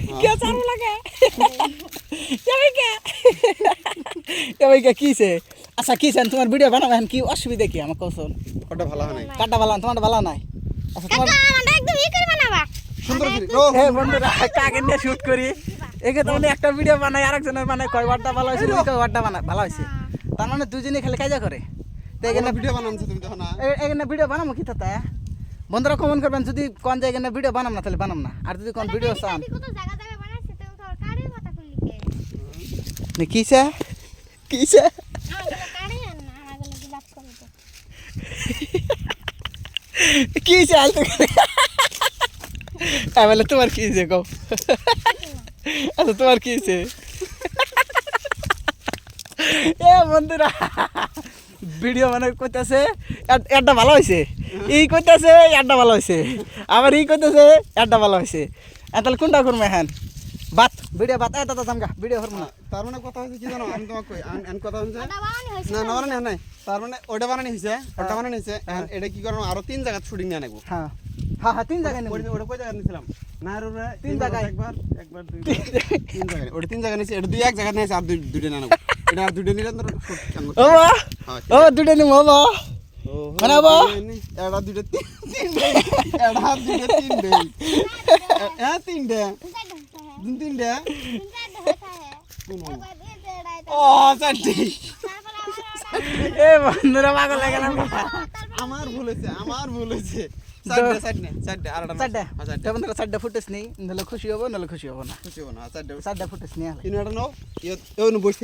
क्या चालू लगा क्या কিছে আচ্ছা কিছে তোমার ভিডিও বানাবেন কি অসুবিধা কি আমাকে কোন ওটা ভালো হয় নাই কাটা ভালো তোমার ভালো নাই আচ্ছা তোমার কাকা আমাদের একদম ই করে বানাবা সুন্দর হে বন্ধুরা কাকে নিয়ে শুট করি একে তো একটা ভিডিও বানাই আরেকজনের মানে কয় ওয়ার্ডটা ভালো হইছে কয় ওয়ার্ডটা ভালো হইছে তার মানে দুজনে খালি কাজা করে তো এখানে ভিডিও বানামছে তুমি দেখো না এখানে ভিডিও বানাবো কি তাতে বন্ধুরা কমেন্ট করবেন যদি কোন জায়গায় ভিডিও বানাম না তাহলে বানাম না আর যদি কোন ভিডিও চান কত জায়গা জায়গা বানাইছে তো তোর কাড়ির কথা কইলি কে কিছে কিছে আমাগুলো কাড়ি আর না আমাগুলো বিলাপ করে তো কিছে আলতো বলে তোমার কিছে কও আচ্ছা তোমার কিছে এ বন্ধুরা ভিডিও মানে কইতাছে একটা ভালো হইছে এই কইতাছে একটা ভালো হইছে আবার এই কইতাছে একটা ভালো হইছে তাহলে কোনটা করব এখন বাত ভিডিও বাত এটা তো জামগা ভিডিও করব না তার মানে কথা হইছে কি জানো আমি তোমাকে কই আন কথা হইছে ওটা বানানি হইছে না না বানানি নাই তার মানে ওটা বানানি হইছে ওটা বানানি হইছে এটা কি করব আরো তিন জায়গা শুটিং নিয়ে নেব হ্যাঁ হ্যাঁ হ্যাঁ তিন জায়গায় নেব ওটা কয় জায়গা নিছিলাম না আর ওরা তিন জায়গায় একবার দুইবার তিন জায়গায় ওটা তিন জায়গা নিছি এটা দুই এক জায়গা নিছে আর দুইটা না নেব এটা আর দুইটা নিলে ও বাহ ও দুটো নিব বাবা বানাবো এটা দুইটা তিনটা এটা দুইটা তিনটা হ্যাঁ তিনটা তিনটা ও চারটে এ বন্ধুরা পাগল লাগে না আমার ভুল হয়েছে চারটে আরটা চারটা বন্ধুরা চারটা ফুটেজ নেই নাহলে খুশি হবো নাহলে খুশি হবো না খুশি হবো না চারটে চারটা ফুটেজ নিয়ে তিন নাও বসে